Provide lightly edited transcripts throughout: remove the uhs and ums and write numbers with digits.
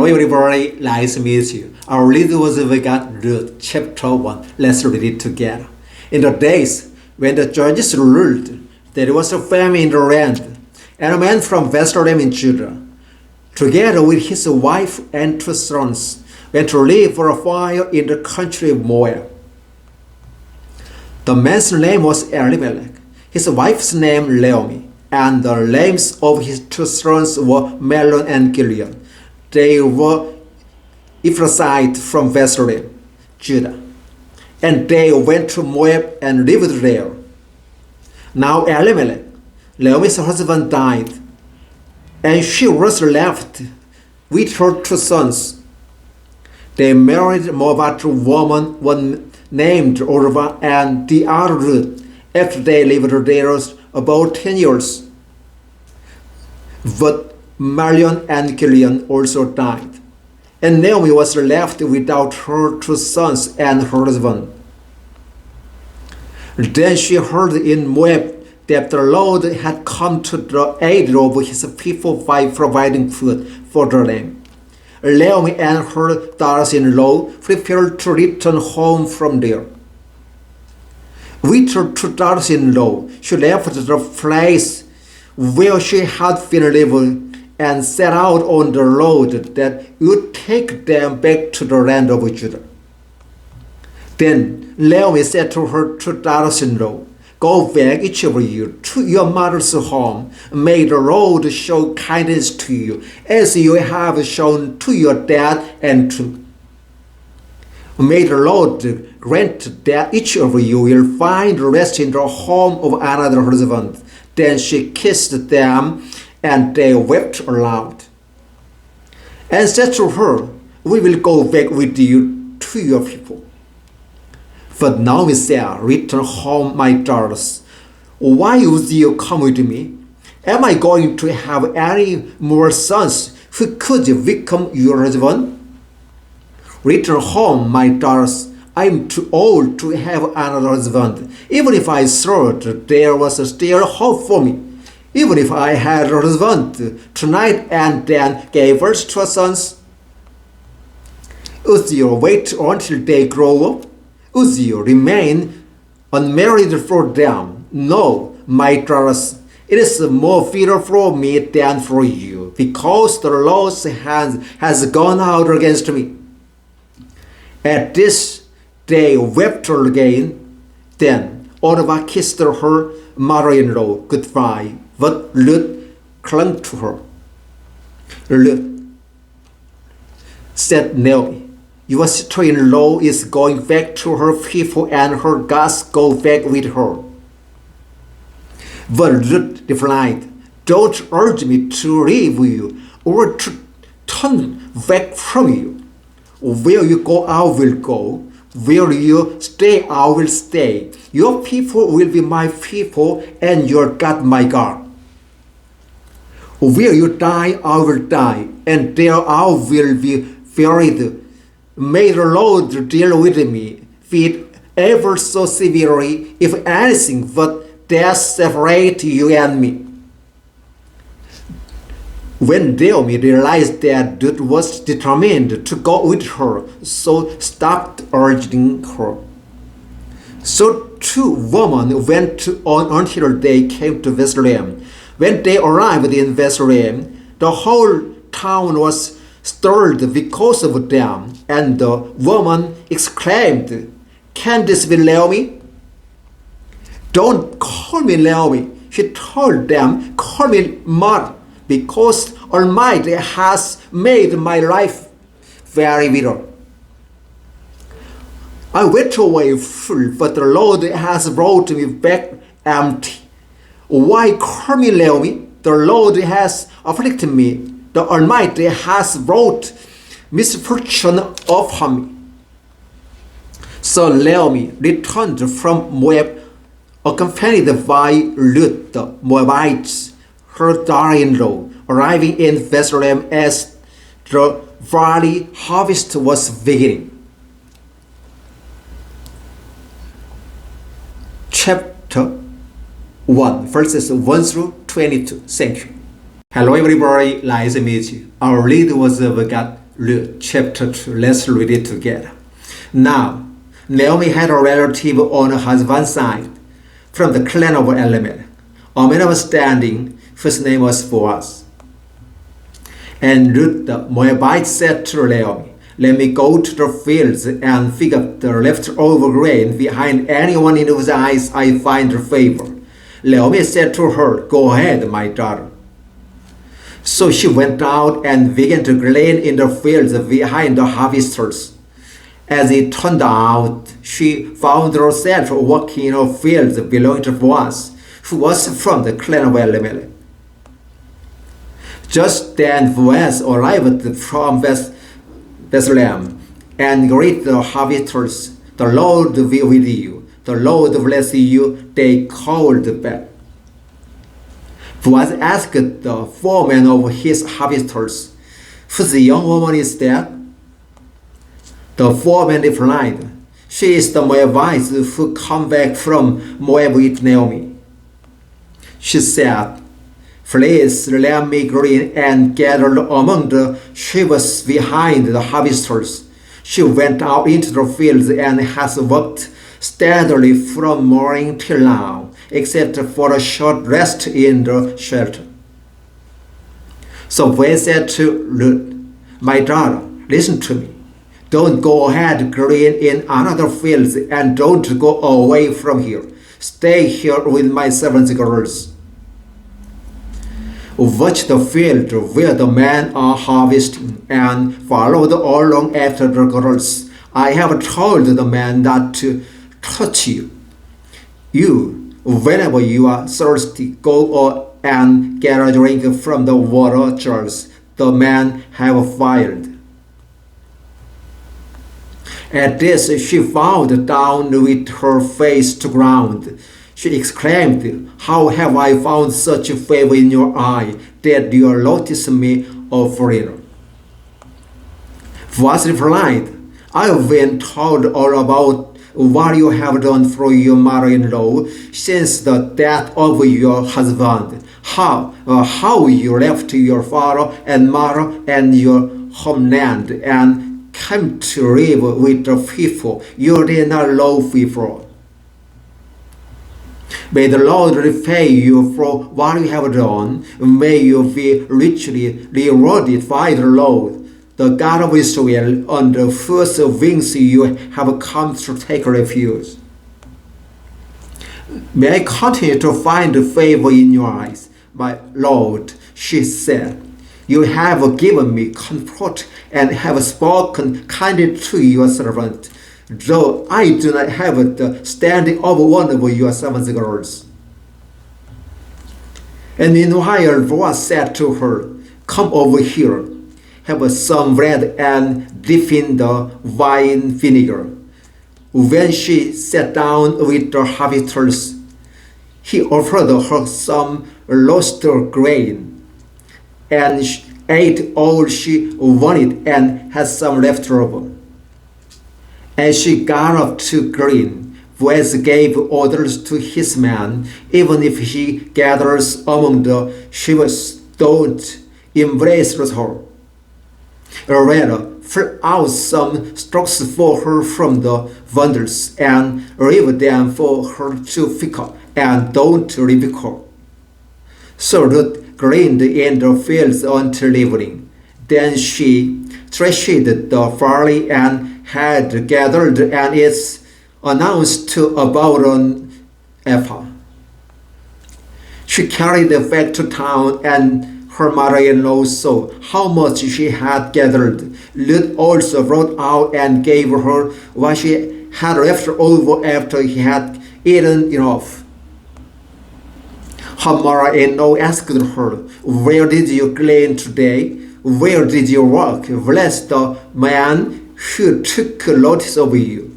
Hello everybody, nice to meet you. Our reading was we got Ruth chapter 1. Let's read it together. In the days when the judges ruled, there was a famine in the land, and a man from Bethlehem in Judah, together with his wife and 2 sons, went to live for a while in the country of Moab. The man's name was Elimelech, his wife's name Naomi, and the names of his 2 sons were Mahlon and Chilion. They were Ephrathites from Bethlehem, Judah, and they went to Moab and lived there. Now Elimelech, Naomi's husband, died, and she was left with her 2 sons. They married a Moabite woman, one named Orpah and the other Ruth, after they lived there about 10 years. But Mahlon and Chilion also died, and Naomi was left without her 2 sons and her husband. Then she heard in Moab that the Lord had come to the aid of his people by providing food for them. Naomi and her daughters-in-law prepared to return home from there. With her 2 daughters-in-law, she left the place where she had been living and set out on the road that would take them back to the land of Judah. Then Naomi said to her 2 daughters-in-law, "Go back, each of you, to your mother's home. May the Lord show kindness to you, as you have shown to your dad and to me. May the Lord grant that each of you will find rest in the home of another husband." Then she kissed them, and they wept aloud, and said to her, "We will go back with you to your people." But Naomi said, "Return home, my daughters. Why would you come with me? Am I going to have any more sons who could become your husband? Return home, my daughters. I am too old to have another husband. Even if I thought there was still hope for me. Even if I had a husband tonight and then gave birth to sons. Would you wait until they grow up? Would you remain unmarried for them? No, my daughters, it is more bitter for me than for you, because the Lord's hand has gone out against me." At this, they wept again. Then Orpah kissed her mother-in-law goodbye, but Ruth clung to her. "Ruth," said Naomi, "your sister-in-law is going back to her people, and her gods go back with her." But Ruth replied, "Don't urge me to leave you or to turn back from you. Where you go, I will go. Where you stay, I will stay. Your people will be my people, and your God my God. Where you die, I will die, and there I will be buried. May the Lord deal with me, be it ever so severely, if anything but death separate you and me." When Naomi realized that Ruth was determined to go with her, so stopped urging her. So 2 women went on until they came to Bethlehem. When they arrived in Bethlehem, the whole town was stirred because of them, and the woman exclaimed, "Can this be Naomi?" "Don't call me Naomi," she told them. "Call me Mother, because Almighty has made my life very bitter. I went away full, but the Lord has brought me back empty. Why call me Naomi? The Lord has afflicted me. The Almighty has brought misfortune upon me." So Naomi returned from Moab, accompanied by Ruth the Moabite, her daughter-in-law, arriving in Bethlehem as the barley harvest was beginning. Chapter 1, verses 1 through 22. Thank you. Hello everybody, nice to meet you. Our read was we got Ruth chapter 2. Let's read it together. Now, Naomi had a relative on her husband's side from the clan of Elimelech, a man of standing, whose name was Boaz. And Ruth the Moabite said to Naomi, "Let me go to the fields and pick up the leftover grain behind anyone in whose eyes I find favor." Naomi said to her, "Go ahead, my daughter." So she went out and began to glean in the fields behind the harvesters. As it turned out, she found herself walking in a field belonging to Boaz, who was from the clan of Elimelech. Just then Boaz arrived from Bethlehem and greeted the harvesters. "The Lord be with you. The Lord bless you," they called back. Boaz asked the foreman of his harvesters, "Whose young woman is that?" The foreman replied, "She is the Moabite who come back from Moab with Naomi." She said, "Please let me glean and gather among the sheaves behind the harvesters." She went out into the fields and has worked steadily from morning till now, except for a short rest in the shelter. So Boaz said to Ruth, "My daughter, listen to me. Don't go ahead glean in another field and don't go away from here. Stay here with my servants' girls. Watch the field where the men are harvesting and follow along after the girls. I have told the men not to touch you. Whenever you are thirsty, go and get a drink from the water jars the men have filled." At this, she bowed down with her face to ground. She exclaimed, "How have I found such favor in your eye that you notice me, a foreigner?" Boaz replied, "I have been told all about what you have done for your mother-in-law since the death of your husband, how you left your father and mother and your homeland and came to live with the people you did not love before. May the Lord repay you for what you have done. May you be richly rewarded by the Lord, the God of Israel, under whose wings you have come to take refuge. May I continue to find favor in your eyes, my Lord," she said. "You have given me comfort and have spoken kindly to your servant, though I do not have the standing of one of your servant's girls." And meanwhile Boaz said to her, "Come over here, have some bread and dip in the wine vinegar." When she sat down with the harvesters, he offered her some roasted grain, and she ate all she wanted and had some left over. As she got up to glean, Boaz gave orders to his man, "Even if he gathers among the sheaves, don't embrace her. Rather, pull out some stalks for her from the bundles and leave them for her to pick up, and don't rebuke her." So Ruth gleaned in the fields until evening. Then she threshed the barley and had gathered and it's announced to about an ephah. She carried it back to town, and her mother-in-law saw how much she had gathered. Ruth also brought out and gave her what she had left over after he had eaten enough. Her mother-in-law asked her, "Where did you glean today? Where did you work? Bless the man who took notice of you."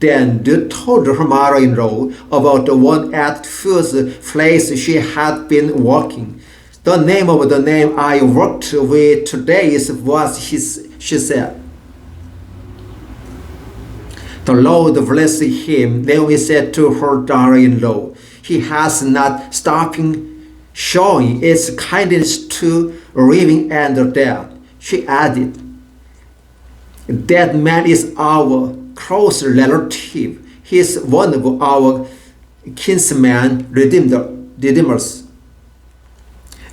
Then Ruth told her mother-in-law about the one at whose place she had been working. "The name of the man I worked with today is Boaz," she said. "The Lord bless him," Naomi said to her daughter-in-law. "He has not stopped showing its kindness to living and the dead." She added, That man is our close relative. He is one of our kinsman redeemers.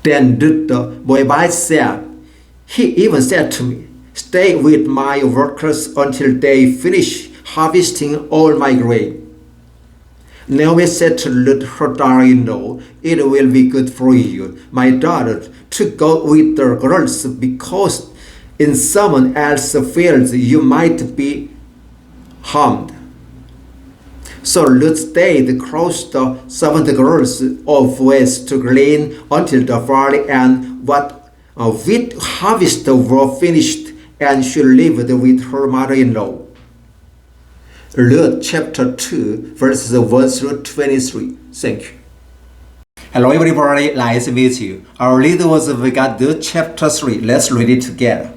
Then the Moabite said, he even said to me, stay with my workers until they finish harvesting all my grain. Naomi said to Ruth, her daughter-in-law, it will be good for you, my daughter, to go with the girls, because in someone else's fields you might be harmed. So Ruth stayed close to servant girls of West to glean until the barley and wheat harvest were finished, and she lived with her mother-in-law. Ruth chapter 2 verses 1 through 23. Thank you. Hello everybody, nice to meet you. Our reading was we got Ruth chapter 3. Let's read it together.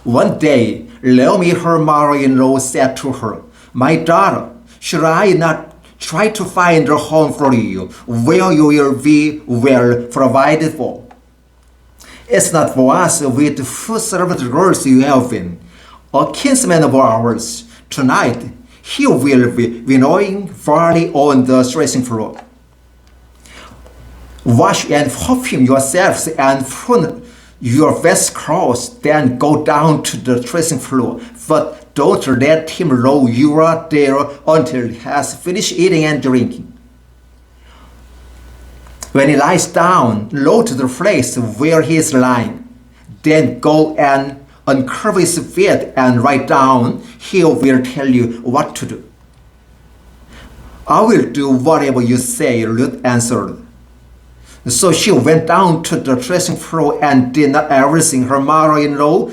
One day, Naomi, her mother-in-law, said to her, my daughter, should I not try to find a home for you where you will be well provided for? It's not for us with whose servant girls you have been, a kinsman of ours. Tonight, he will be winnowing barley on the threshing floor. Wash and perfume yourselves and put your best clothes, then go down to the threshing floor. But don't let him know you are there until he has finished eating and drinking. When he lies down, go to the place where he is lying. Then go and uncover his feet and lie down. He will tell you what to do. I will do whatever you say, Ruth answered. So she went down to the threshing floor and did everything her mother-in-law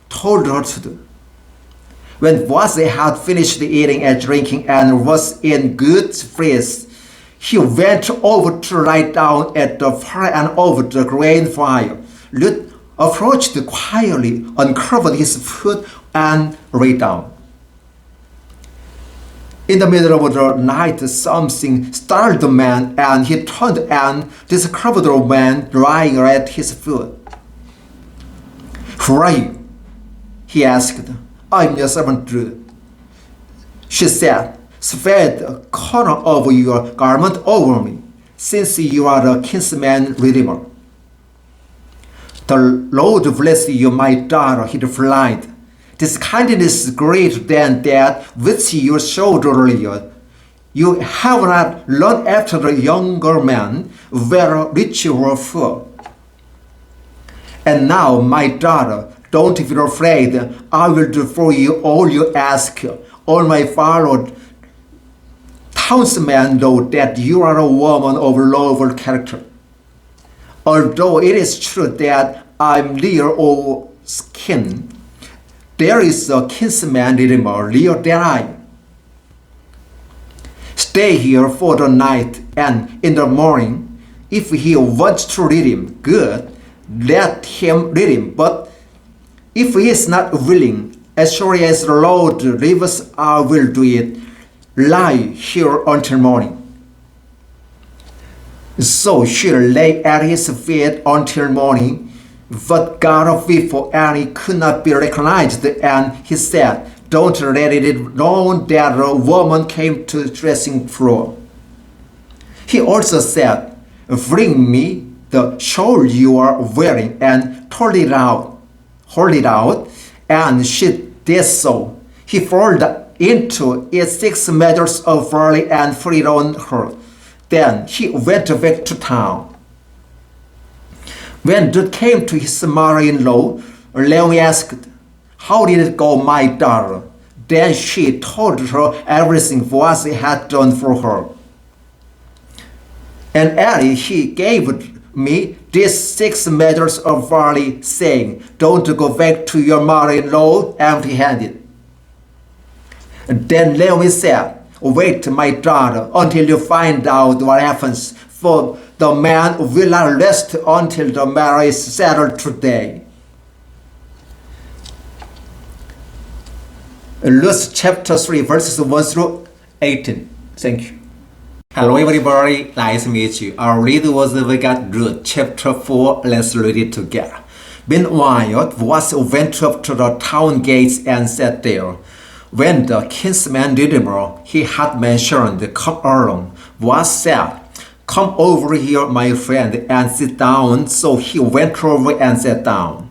told her to do. When Boaz had finished eating and drinking and was in good spirits, he went over to lie down at the fire and over the grain fire. Ruth approached quietly, uncovered his foot, and lay down. In the middle of the night, something startled the man, and he turned and discovered the man lying at his foot. Who are you? He asked. I'm your servant Ruth. She said, spread a corner of your garment over me, since you are the kinsman redeemer. The Lord bless you, my daughter, he replied. This kindness is greater than that which you showed earlier. You have not run after the younger man, whether rich or poor. And now, my daughter, don't be afraid. I will do for you all you ask. All my fellow townsmen know that you are a woman of noble character. Although it is true that I'm near of skin, there is a kinsman redeemer near than I. Stay here for the night, and in the morning, if he wants to redeem, good, let him redeem. But if he is not willing, as surely as the Lord lives, I will do it. Lie here until morning. So she lay at his feet until morning. But God forbid, for Annie could not be recognized, and he said, don't let it be known that a woman came to the threshing floor. He also said, bring me the shawl you are wearing, and hold it out. And she did so. He folded into it 6 measures of barley and put it on her. Then he went back to town. When Ruth came to his mother-in-law, Naomi asked, how did it go, my daughter? Then she told her everything Boaz had done for her. And Eli, he gave me these 6 measures of barley, saying, don't go back to your mother-in-law empty-handed. Then Naomi said, wait, my daughter, until you find out what happens, for the man will not rest until the matter is settled today. Ruth chapter 3 verses 1 through 18. Thank you. Hello everybody, nice to meet you. Our read was we got Ruth chapter 4. Let's read it together. Meanwhile, Boaz went up to the town gates and sat there. When the kinsman redeemer he had mentioned come along, Boaz said, "Come over here, my friend, and sit down." So he went over and sat down.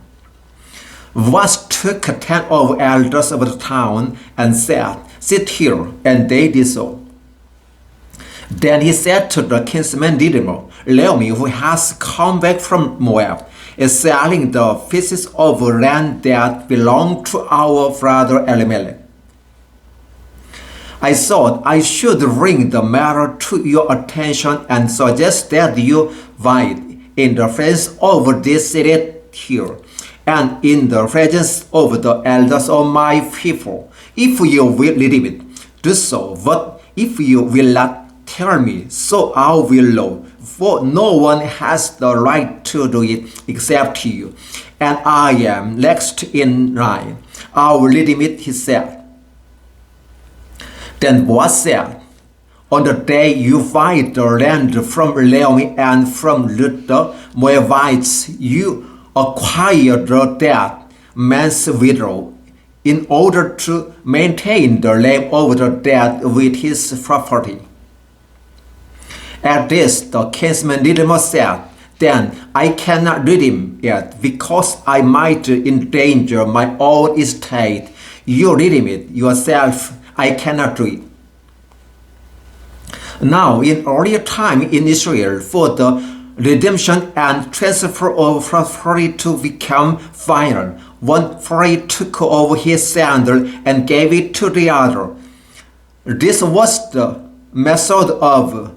Boaz took 10 of the elders of the town and said, "Sit here," and they did so. Then he said to the kinsman redeemer, "Naomi, who has come back from Moab, is selling the pieces of land that belonged to our brother Elimelech. I thought I should bring the matter to your attention and suggest that you buy it in the presence of this city here, and in the presence of the elders of my people. If you will redeem it, do so. But if you will not, tell me, so I will know. For no one has the right to do it except you, and I am next in line. I will redeem it," he said. Then Boaz said, "On the day you buy the land from Naomi and from Ruth the Moabites, you acquire the dead man's widow in order to maintain the name of the dead with his property." At this, the kinsman redeemer said, "Then I cannot redeem it, because I might endanger my own estate. You redeem it yourself. I cannot do it." Now, in earlier time in Israel, for the redemption and transfer of property to become final, one party took over his sandal and gave it to the other. This was the method of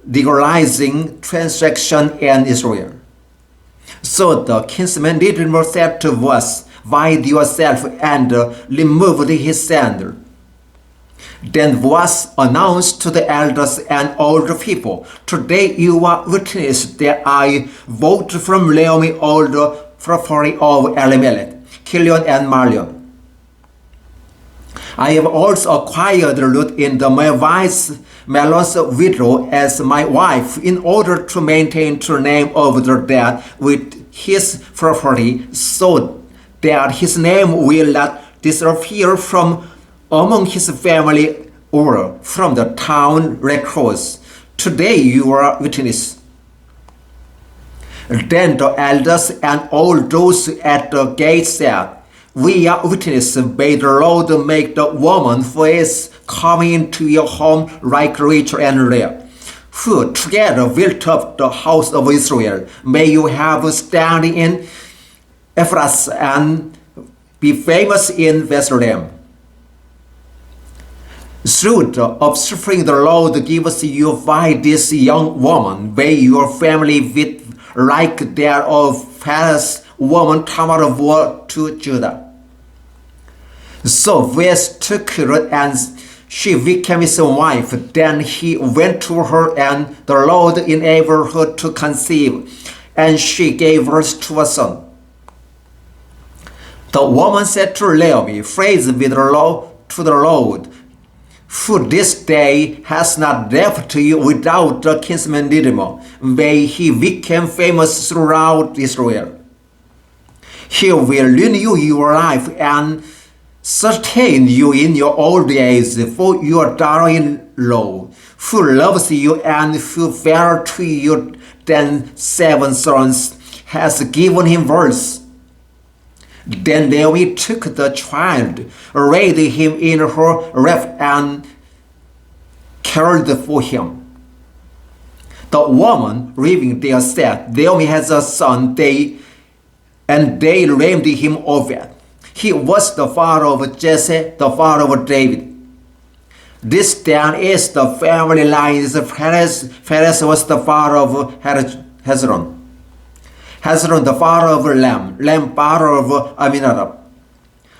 legalizing transaction in Israel. So the kinsman redeemer said to Boaz, "Buy it yourself," and removed his sandal. Then Boaz announced to the elders and all the people, "Today you are witness that I bought from Naomi all the property of Elimelech, Kilion, and Mahlon. I have also acquired Ruth in the Moabites, Mahlon's widow, as my wife, in order to maintain the name of the dead with his property, so that his name will not disappear from among his family or from the town records. Today you are witness." Then the elders and all those at the gate said, "We are witness. May the Lord make the woman who is coming into your home like Rachel and Leah, who together built up the house of Israel. May you have standing in Ephraim and be famous in Bethlehem. Through the offspring the Lord gives you by this young woman, may your family be like that of Pharaoh's woman Tamar bore to Judah." So Boaz took Ruth and she became his wife. Then he went to her, and the Lord enabled her to conceive, and she gave birth to a son. The woman said to Naomi, "Praise be to the Lord, who this day has not left you without the kinsman redeemer. May he become famous throughout Israel. He will renew your life and sustain you in your old age, for your daughter-in-law, who loves you and who bare to you then 7 sons, has given him birth." Then Naomi took the child, laid him in her lap, and cared for him. The woman living there said, "Naomi has a son," and they named him Obed. He was the father of Jesse, the father of David. This then is the family line. Perez was the father of Hezron. Hezron the father of Lam father of Aminadab.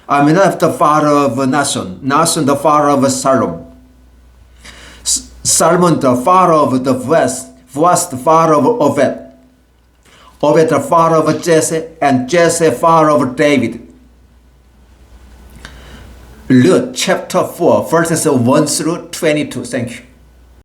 Aminadab the father of Nahshon. Nahshon the father of Salmon. Salmon the father of the Boaz the father of Obed. Obed the father of Jesse, and Jesse father of David. Luke chapter 4 verses 1 through 22. Thank you.